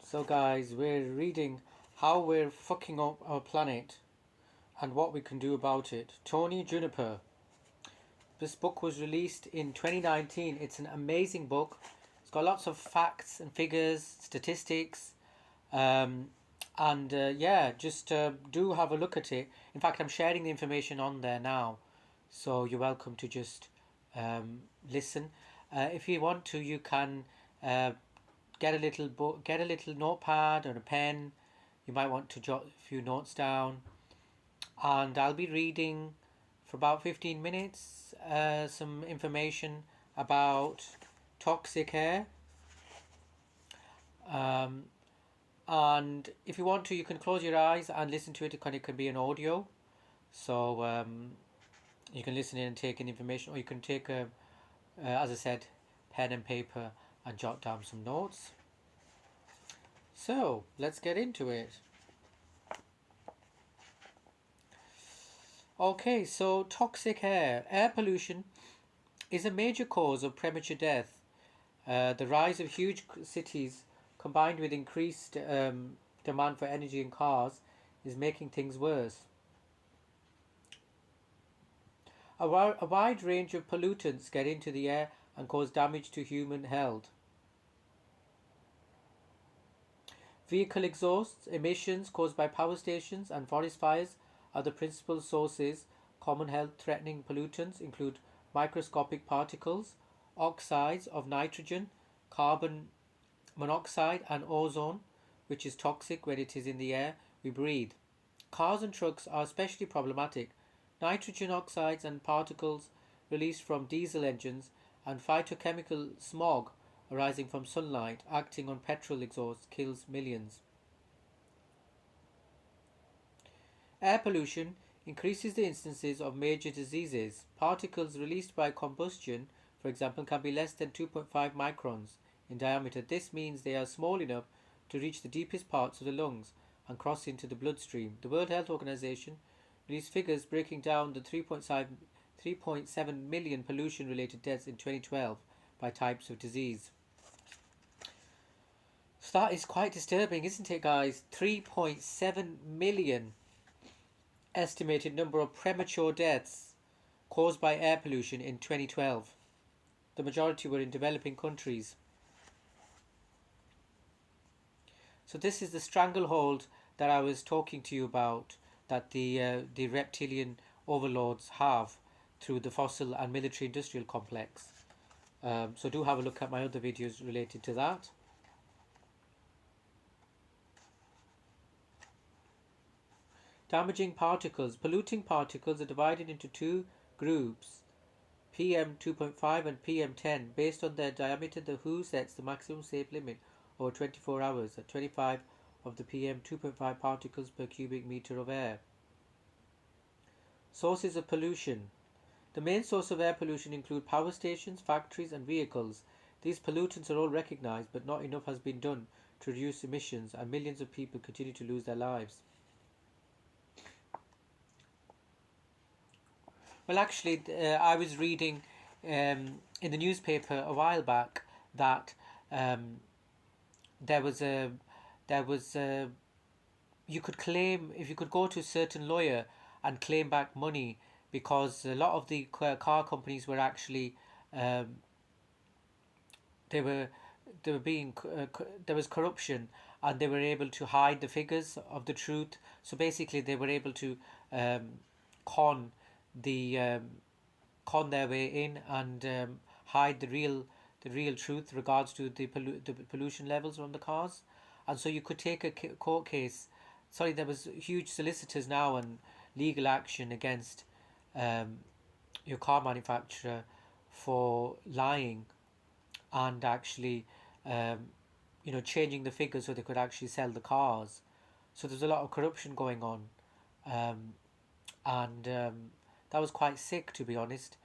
So, guys, we're reading How We're Fucking Up Our Planet and What We Can Do About It. Tony Juniper. This book was released in 2019. It's an amazing book. It's got lots of facts and figures, statistics, just do have a look at it. In fact, I'm sharing the information on there now, so you're welcome to just listen. If you want to, you can get a little book, get a little notepad or a pen. You might want to jot a few notes down, and I'll be reading for about 15 minutes some information about toxic air. And if you want to, you can close your eyes and listen to it. It can be an audio, so you can listen in and take in information, or you can take as I said, pen and paper and jot down some notes. So let's get into it. Okay, so toxic air. Air pollution is a major cause of premature death. The rise of huge cities combined with increased demand for energy in cars is making things worse. A wide range of pollutants get into the air and cause damage to human health. Vehicle exhausts, emissions caused by power stations and forest fires are the principal sources. Common health-threatening pollutants include microscopic particles, oxides of nitrogen, carbon monoxide and ozone, which is toxic when it is in the air we breathe. Cars and trucks are especially problematic. Nitrogen oxides and particles released from diesel engines and phytochemical smog arising from sunlight acting on petrol exhaust kills millions. Air pollution increases the instances of major diseases. Particles released by combustion, for example, can be less than 2.5 microns in diameter. This means they are small enough to reach the deepest parts of the lungs and cross into the bloodstream. The World Health Organization released figures breaking down the 3.7 million pollution-related deaths in 2012 by types of disease. So that is quite disturbing, isn't it, guys? 3.7 million estimated number of premature deaths caused by air pollution in 2012. The majority were in developing countries. So this is the stranglehold that I was talking to you about, that the reptilian overlords have through the fossil and military industrial complex. So do have a look at my other videos related to that. Damaging particles. Polluting particles are divided into two groups, PM2.5 and PM10. Based on their diameter, the WHO sets the maximum safe limit over 24 hours at 25 of the PM2.5 particles per cubic meter of air. Sources of pollution. The main source of air pollution include power stations, factories and vehicles. These pollutants are all recognised, but not enough has been done to reduce emissions, and millions of people continue to lose their lives. Well, actually, I was reading in the newspaper a while back that there was you could claim, if you could go to a certain lawyer and claim back money, because a lot of the car companies were actually they were being there was corruption, and they were able to hide the figures of the truth. So basically, they were able to con the con their way in and hide the real truth regards to the pollution levels on the cars. And so you could take a court case. Sorry, there was huge solicitors now and legal action against your car manufacturer for lying and actually changing the figures so they could actually sell the cars. So there's a lot of corruption going on, and that was quite sick, to be honest.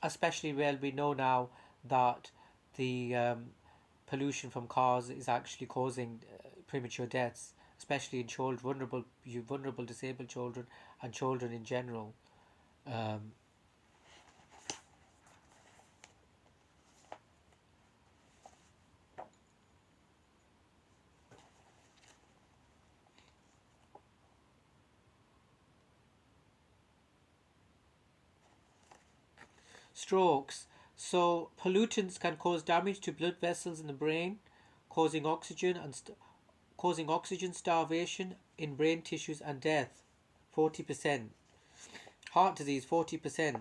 Especially where we know now that the pollution from cars is actually causing premature deaths, especially in children, vulnerable disabled children, and children in general. Um, Strokes. So pollutants can cause damage to blood vessels in the brain, causing causing oxygen starvation in brain tissues and death. 40%. Heart disease. 40%.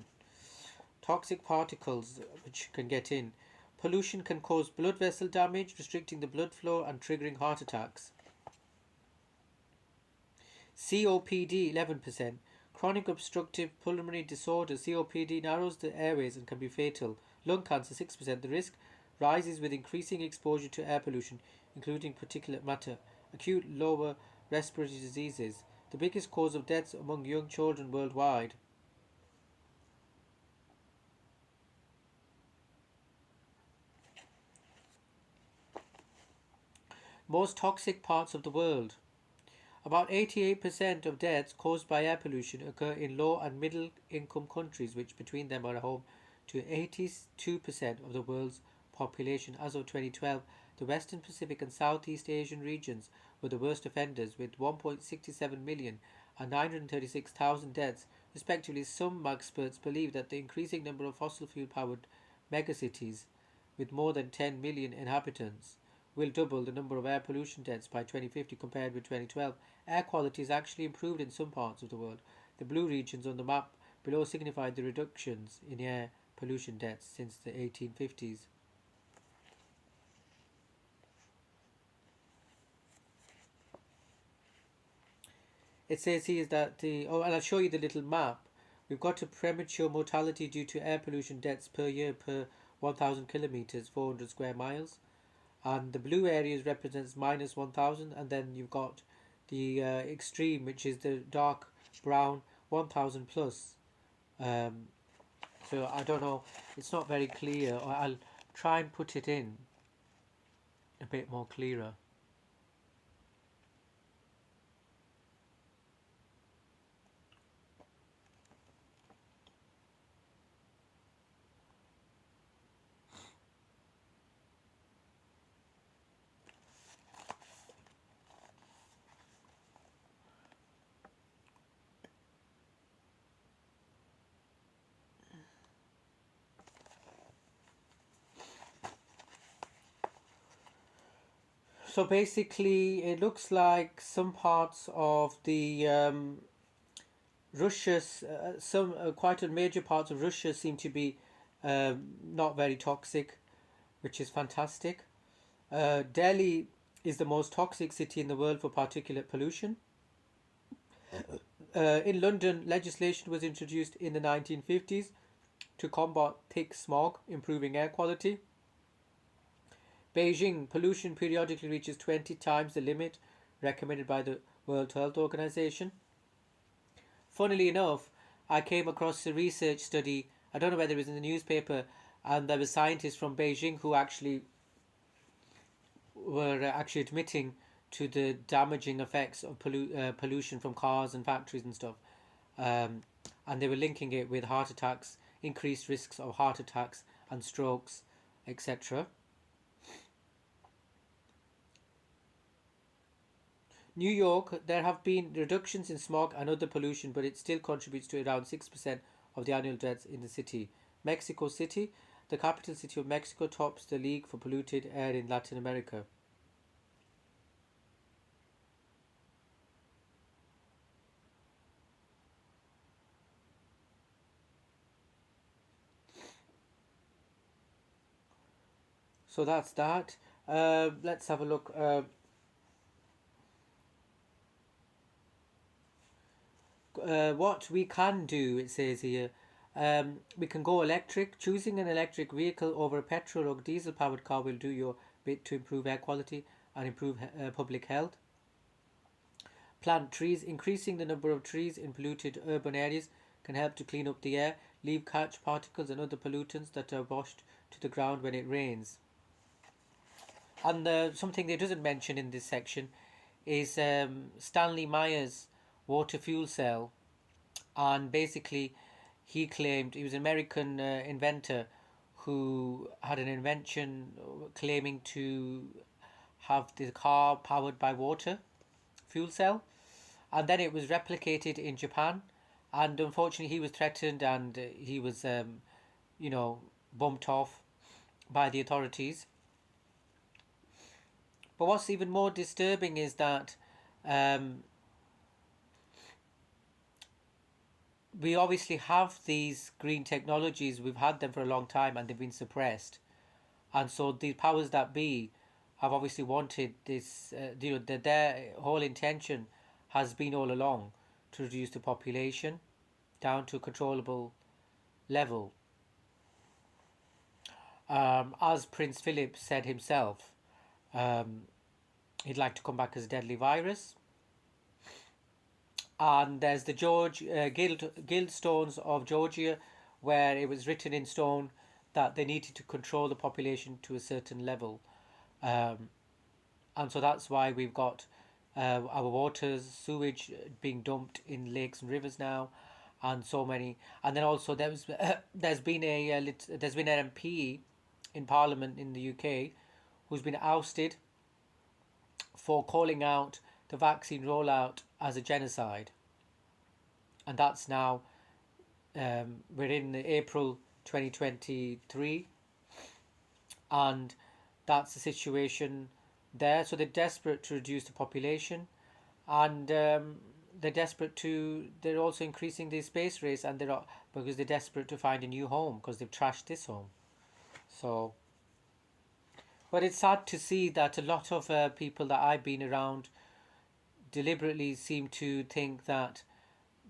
Toxic particles which can get in. Pollution can cause blood vessel damage, restricting the blood flow and triggering heart attacks. COPD 11%. Chronic obstructive pulmonary disorder COPD narrows the airways and can be fatal. Lung cancer 6%. The risk rises with increasing exposure to air pollution, including particulate matter. Acute lower respiratory diseases. The biggest cause of deaths among young children worldwide. Most toxic parts of the world. About 88% of deaths caused by air pollution occur in low and middle income countries, which between them are home to 82% of the world's population. As of 2012, the Western Pacific and Southeast Asian regions were the worst offenders, with 1.67 million and 936,000 deaths, respectively. Some experts believe that the increasing number of fossil fuel powered megacities with more than 10 million inhabitants will double the number of air pollution deaths by 2050 compared with 2012. Air quality has actually improved in some parts of the world. The blue regions on the map below signify the reductions in air pollution deaths since the 1850s. It says here that and I'll show you the little map. We've got a premature mortality due to air pollution deaths per year per 1,000 kilometers, 400 square miles. And the blue areas represents minus 1,000, and then you've got the extreme, which is the dark brown 1,000 plus. Um, so I don't know, it's not very clear. I'll try and put it in a bit more clearer. So basically, it looks like some parts of the Russia's some quite a major parts of Russia seem to be not very toxic, which is fantastic. Delhi is the most toxic city in the world for particulate pollution. In London, legislation was introduced in the 1950s to combat thick smog, improving air quality. Beijing, pollution periodically reaches 20 times the limit recommended by the World Health Organization. Funnily enough, I came across a research study, I don't know whether it was in the newspaper, and there were scientists from Beijing who actually were actually admitting to the damaging effects of pollution from cars and factories and stuff. Um, and they were linking it with heart attacks, increased risks of heart attacks and strokes, etc. New York, there have been reductions in smog and other pollution, but it still contributes to around 6% of the annual deaths in the city. Mexico City, the capital city of Mexico, tops the league for polluted air in Latin America. So that's that. Let's have a look. What we can do, it says here, we can go electric. Choosing an electric vehicle over a petrol or diesel powered car will do your bit to improve air quality and improve public health. Plant trees. Increasing the number of trees in polluted urban areas can help to clean up the air, leave catch particles and other pollutants that are washed to the ground when it rains. And something they doesn't mention in this section is Stanley Meyer's water fuel cell, and basically he claimed he was an American inventor who had an invention claiming to have the car powered by water fuel cell, and then it was replicated in Japan, and unfortunately he was threatened and he was you know bumped off by the authorities. But what's even more disturbing is that um, we obviously have these green technologies, we've had them for a long time and they've been suppressed. And so the powers that be have obviously wanted this, their whole intention has been all along to reduce the population down to a controllable level. As Prince Philip said himself, um, he'd like to come back as a deadly virus. And there's the Guildstones of Georgia, where it was written in stone that they needed to control the population to a certain level. Um, and so that's why we've got our waters, sewage being dumped in lakes and rivers now, and so many. And then also there's been there's been an MP in Parliament in the UK who's been ousted for calling out the vaccine rollout as a genocide, and that's now we're in April 2023, and that's the situation there. So they're desperate to reduce the population, and they're also increasing the space race, and because they're desperate to find a new home because they've trashed this home. So, but it's sad to see that a lot of people that I've been around deliberately seem to think that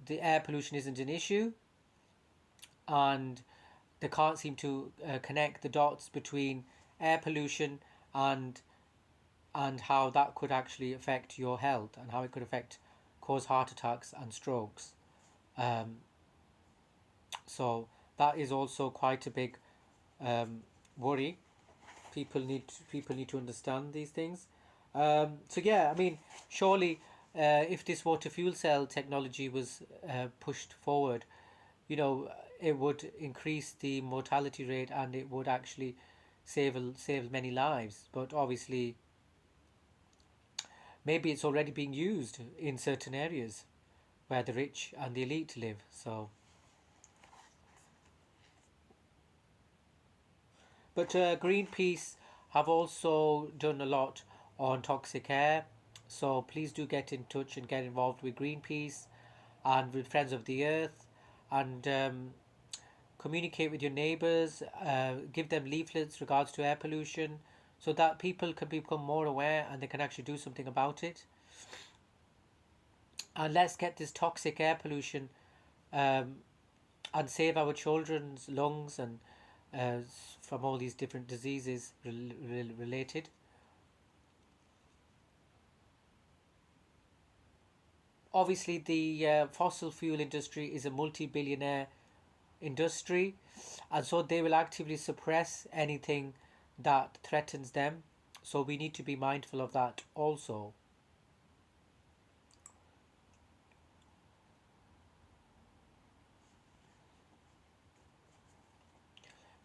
the air pollution isn't an issue, and they can't seem to connect the dots between air pollution and how that could actually affect your health and how it could cause heart attacks and strokes. Um, so that is also quite a big worry. People need to understand these things. So yeah, I mean, surely if this water fuel cell technology was pushed forward, you know, it would increase the mortality rate and it would actually save many lives. But obviously, maybe it's already being used in certain areas where the rich and the elite live. So, but Greenpeace have also done a lot on toxic air. So please do get in touch and get involved with Greenpeace and with Friends of the Earth, and communicate with your neighbours, give them leaflets regards to air pollution, so that people can become more aware and they can actually do something about it. And let's get this toxic air pollution um, and save our children's lungs and uh, from all these different diseases related. Obviously, the fossil fuel industry is a multi-billionaire industry, and so they will actively suppress anything that threatens them. So we need to be mindful of that also.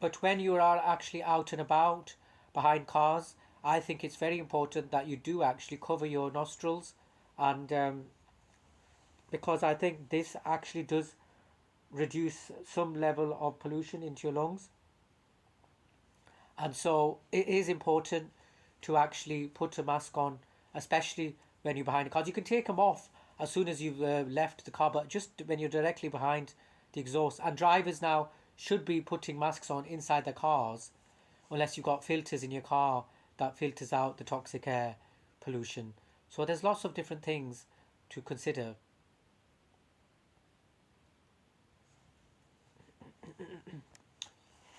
But when you are actually out and about behind cars, I think it's very important that you do actually cover your nostrils, and because I think this actually does reduce some level of pollution into your lungs. And so it is important to actually put a mask on, especially when you're behind the cars. You can take them off as soon as you've left the car, but just when you're directly behind the exhaust. And drivers now should be putting masks on inside their cars, unless you've got filters in your car that filters out the toxic air pollution. So there's lots of different things to consider.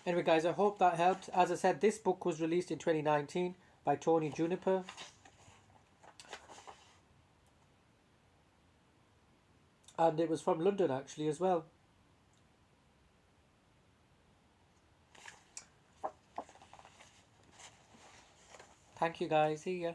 Anyway, guys, I hope that helped. As I said, this book was released in 2019 by Tony Juniper, and it was from London actually as well. Thank you, guys. See ya.